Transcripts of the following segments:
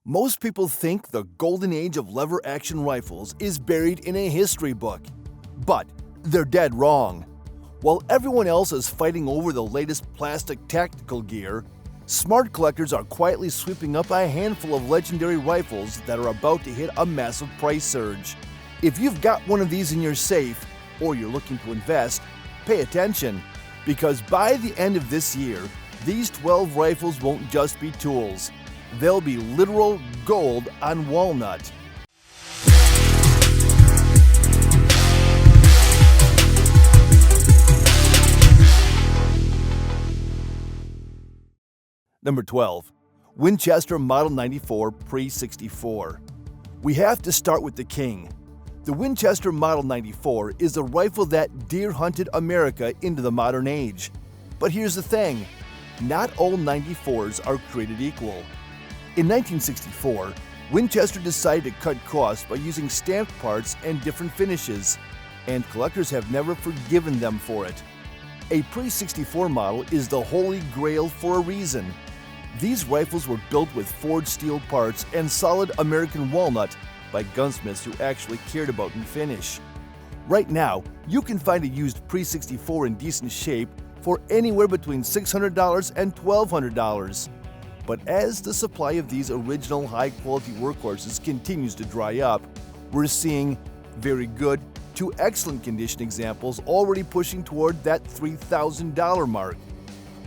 Most people think the golden age of lever-action rifles is buried in a history book. But they're dead wrong. While everyone else is fighting over the latest plastic tactical gear, smart collectors are quietly sweeping up a handful of legendary rifles that are about to hit a massive price surge. If you've got one of these in your safe, or you're looking to invest, pay attention, because by the end of this year, these 12 rifles won't just be tools. They'll be literal gold on walnut. Number 12. Winchester Model 94 Pre-64. We have to start with the king. The Winchester Model 94 is the rifle that deer-hunted America into the modern age. But here's the thing, not all 94s are created equal. In 1964, Winchester decided to cut costs by using stamped parts and different finishes, and collectors have never forgiven them for it. A Pre-64 model is the holy grail for a reason. These rifles were built with forged steel parts and solid American walnut by gunsmiths who actually cared about the finish. Right now, you can find a used Pre-64 in decent shape for anywhere between $600 and $1,200. But as the supply of these original high-quality workhorses continues to dry up, we're seeing very good to excellent condition examples already pushing toward that $3,000 mark.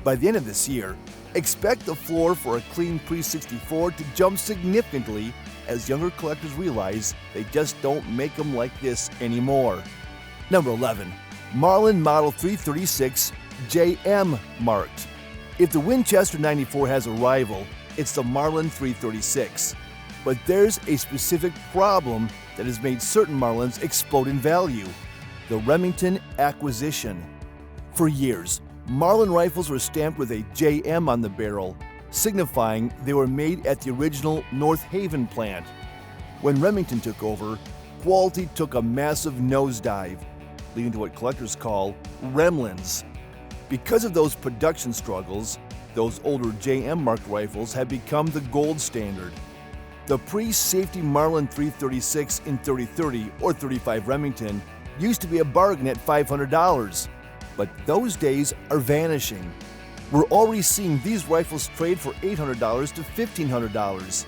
By the end of this year, expect the floor for a clean Pre-64 to jump significantly as younger collectors realize they just don't make them like this anymore. Number 11. Marlin Model 336 JM marked. If the Winchester 94 has a rival, it's the Marlin 336. But there's a specific problem that has made certain Marlins explode in value: the Remington acquisition. For years, Marlin rifles were stamped with a JM on the barrel, signifying they were made at the original North Haven plant. When Remington took over, quality took a massive nosedive, leading to what collectors call remlins. Because of those production struggles, those older JM-marked rifles have become the gold standard. The pre-safety Marlin 336 in 30-30 or 35 Remington used to be a bargain at $500, but those days are vanishing. We're already seeing these rifles trade for $800 to $1,500.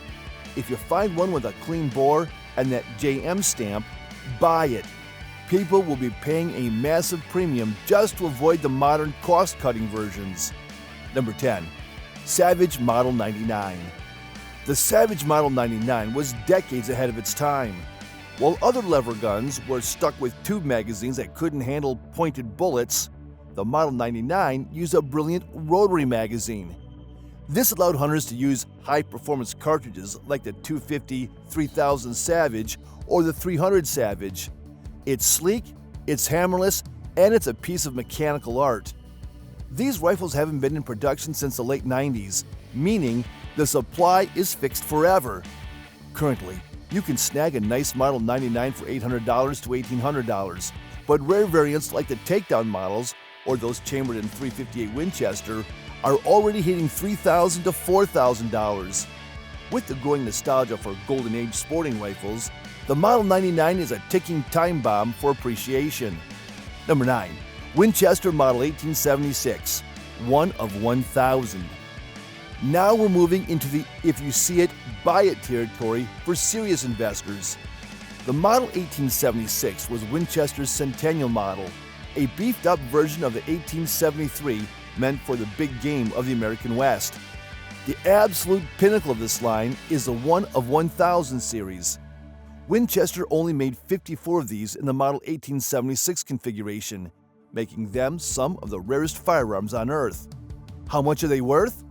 If you find one with a clean bore and that JM stamp, buy it. People will be paying a massive premium just to avoid the modern cost-cutting versions. Number 10. Savage Model 99. The Savage Model 99 was decades ahead of its time. While other lever guns were stuck with tube magazines that couldn't handle pointed bullets, the Model 99 used a brilliant rotary magazine. This allowed hunters to use high-performance cartridges like the 250 3000 Savage or the 300 Savage. It's sleek, it's hammerless, and it's a piece of mechanical art. These rifles haven't been in production since the late 90s, meaning the supply is fixed forever. Currently, you can snag a nice Model 99 for $800 to $1,800, but rare variants like the takedown models or those chambered in .358 Winchester are already hitting $3,000 to $4,000. With the growing nostalgia for Golden Age sporting rifles, the Model 99 is a ticking time bomb for appreciation. Number 9. Winchester Model 1876, one of 1,000. Now we're moving into the if you see it, buy it territory for serious investors. The Model 1876 was Winchester's Centennial model, a beefed-up version of the 1873 meant for the big game of the American West. The absolute pinnacle of this line is the 1 of 1,000 series. Winchester only made 54 of these in the Model 1876 configuration, making them some of the rarest firearms on Earth. How much are they worth?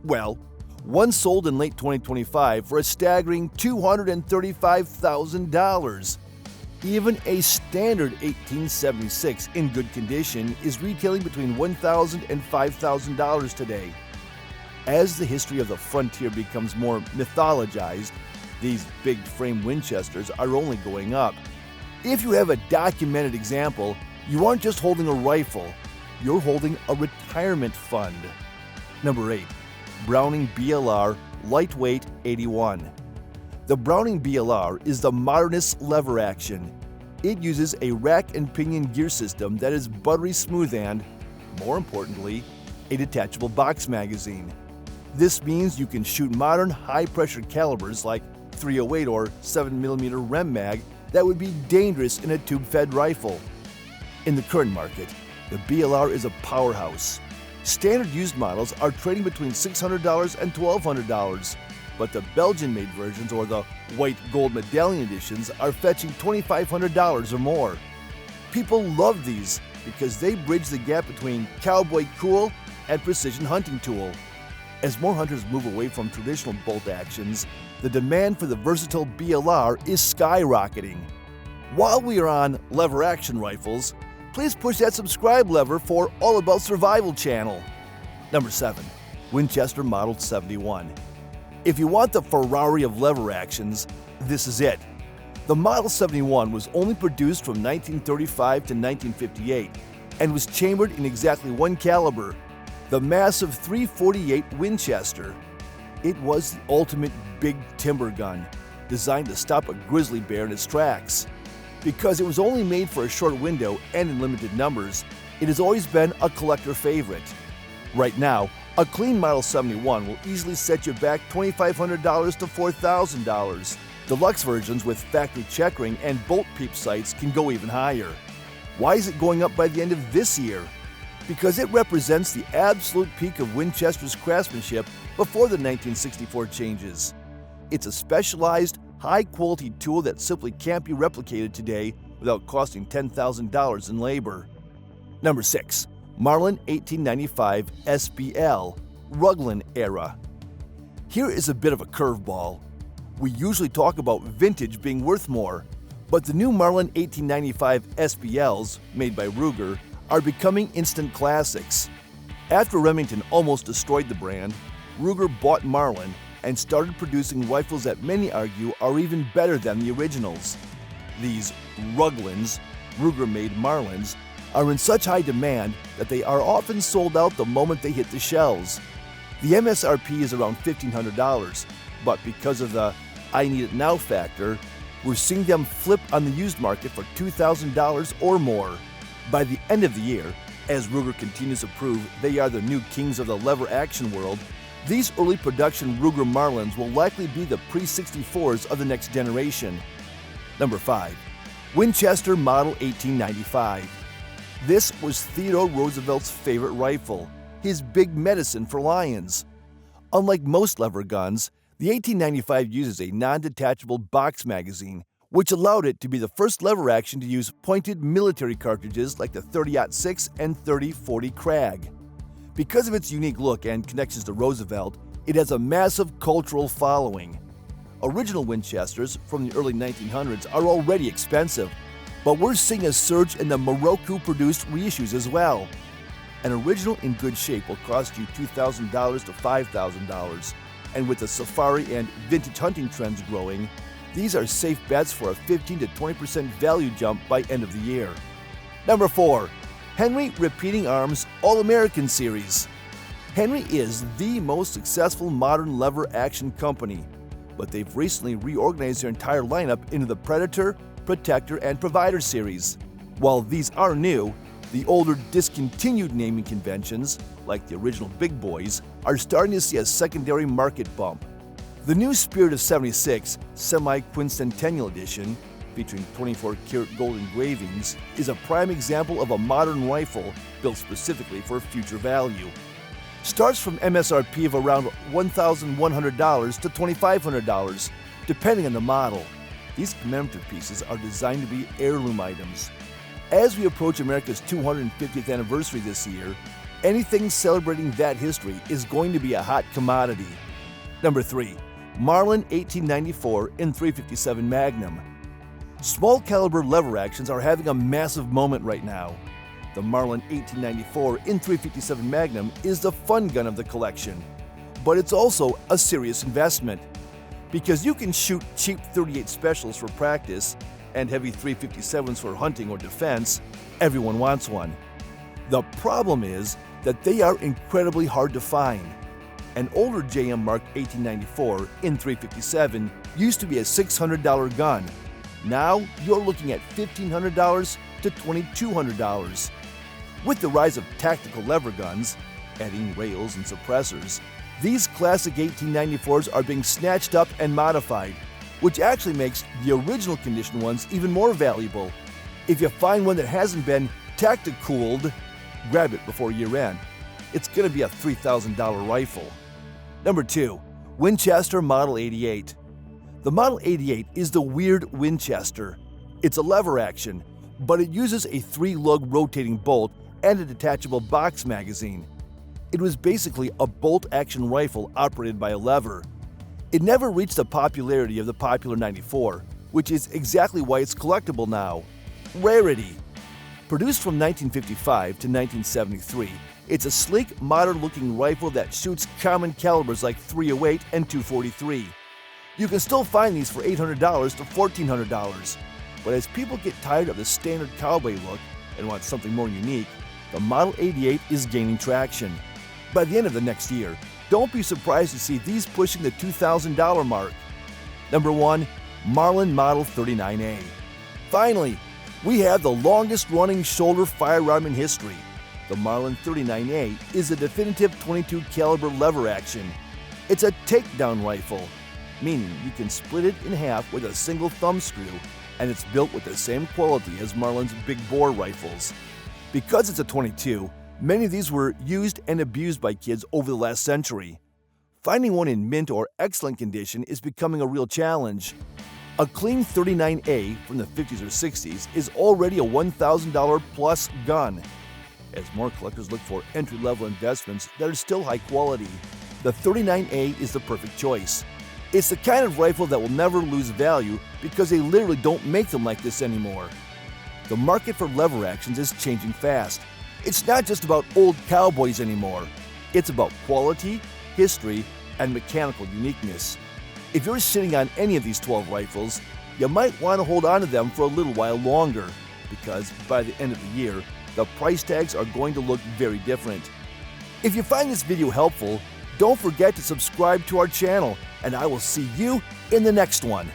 Well, one sold in late 2025 for a staggering $235,000. Even a standard 1876 in good condition is retailing between $1,000 and $5,000 today. As the history of the frontier becomes more mythologized, these big-frame Winchesters are only going up. If you have a documented example, you aren't just holding a rifle, you're holding a retirement fund. Number 8. Browning BLR lightweight 81. The Browning BLR is the modernist lever action. It uses a rack and pinion gear system that is buttery smooth and, more importantly, a detachable box magazine. This means you can shoot modern high-pressure calibers like .308 or 7mm Rem mag that would be dangerous in a tube-fed rifle. In the current market, the BLR is a powerhouse. Standard used models are trading between $600 and $1,200, but the Belgian-made versions or the white gold medallion editions are fetching $2,500 or more. People love these because they bridge the gap between cowboy cool and precision hunting tool. As more hunters move away from traditional bolt actions, the demand for the versatile BLR is skyrocketing. While we are on lever action rifles, please push that subscribe lever for All About Survival channel. Number 7. Winchester Model 71. If you want the Ferrari of lever actions, this is it. The Model 71 was only produced from 1935 to 1958 and was chambered in exactly one caliber, the massive .348 Winchester. It was the ultimate big timber gun, designed to stop a grizzly bear in its tracks. Because it was only made for a short window and in limited numbers, it has always been a collector favorite. Right now, a clean Model 71 will easily set you back $2,500 to $4,000. Deluxe versions with factory checkering and bolt peep sights can go even higher. Why is it going up by the end of this year? Because it represents the absolute peak of Winchester's craftsmanship before the 1964 changes. It's a specialized, high-quality tool that simply can't be replicated today without costing $10,000 in labor. Number 6. Marlin 1895 SBL, Ruglan era. Here is a bit of a curveball. We usually talk about vintage being worth more, but the new Marlin 1895 SBLs, made by Ruger, are becoming instant classics. After Remington almost destroyed the brand, Ruger bought Marlin and started producing rifles that many argue are even better than the originals. These Ruglans, Ruger-made Marlins, are in such high demand that they are often sold out the moment they hit the shelves. The MSRP is around $1,500, but because of the "I need it now" factor, we're seeing them flip on the used market for $2,000 or more. By the end of the year, as Ruger continues to prove they are the new kings of the lever action world, these early production Ruger Marlins will likely be the pre-64s of the next generation. Number 5. Winchester Model 1895. This was Theodore Roosevelt's favorite rifle, his big medicine for lions. Unlike most lever guns, the 1895 uses a non-detachable box magazine, which allowed it to be the first lever action to use pointed military cartridges like the .30-06 and .30-40 Krag. Because of its unique look and connections to Roosevelt, it has a massive cultural following. Original Winchesters from the early 1900s are already expensive, but we're seeing a surge in the Morocco-produced reissues as well. An original in good shape will cost you $2,000 to $5,000, and with the safari and vintage hunting trends growing, these are safe bets for a 15 to 20% value jump by end of the year. Number 4. Henry Repeating Arms All-American Series. Henry is the most successful modern lever action company, but they've recently reorganized their entire lineup into the Predator, Protector, and Provider series. While these are new, the older discontinued naming conventions, like the original Big Boys, are starting to see a secondary market bump. The new Spirit of 76 Semi-Quincentennial Edition, featuring 24-karat gold engravings, is a prime example of a modern rifle built specifically for future value. Starts from MSRP of around $1,100 to $2,500, depending on the model. These commemorative pieces are designed to be heirloom items. As we approach America's 250th anniversary this year, anything celebrating that history is going to be a hot commodity. Number 3. Marlin 1894 in .357 Magnum. Small caliber lever actions are having a massive moment right now. The Marlin 1894 in .357 Magnum is the fun gun of the collection, but it's also a serious investment. Because you can shoot cheap .38 specials for practice and heavy .357s for hunting or defense, everyone wants one. The problem is that they are incredibly hard to find. An older JM Mark 1894 in .357 used to be a $600 gun. Now you're looking at $1,500 to $2,200. With the rise of tactical lever guns, adding rails and suppressors, these classic 1894s are being snatched up and modified, which actually makes the original condition ones even more valuable. If you find one that hasn't been tactic-cooled, grab it before year end. It's going to be a $3,000 rifle. Number 2. Winchester Model 88. The Model 88 is the weird Winchester. It's a lever action, but it uses a 3-lug rotating bolt and a detachable box magazine. It was basically a bolt-action rifle operated by a lever. It never reached the popularity of the popular 94, which is exactly why it's collectible now. Rarity. Produced from 1955 to 1973, it's a sleek, modern-looking rifle that shoots common calibers like .308 and .243. You can still find these for $800 to $1,400, but as people get tired of the standard cowboy look and want something more unique, the Model 88 is gaining traction. By the end of the next year, don't be surprised to see these pushing the $2,000 mark. Number 1. Marlin Model 39A. Finally, we have the longest-running shoulder firearm in history. The Marlin 39A is a definitive .22 caliber lever action. It's a takedown rifle, meaning you can split it in half with a single thumb screw, and it's built with the same quality as Marlin's big bore rifles. Because it's a .22, many of these were used and abused by kids over the last century. Finding one in mint or excellent condition is becoming a real challenge. A clean 39A from the 50s or 60s is already a $1,000 plus gun. As more collectors look for entry-level investments that are still high quality, the 39A is the perfect choice. It's the kind of rifle that will never lose value because they literally don't make them like this anymore. The market for lever actions is changing fast. It's not just about old cowboys anymore. It's about quality, history, and mechanical uniqueness. If you're sitting on any of these 12 rifles, you might want to hold on to them for a little while longer, because by the end of the year, the price tags are going to look very different. If you find this video helpful, don't forget to subscribe to our channel, and I will see you in the next one.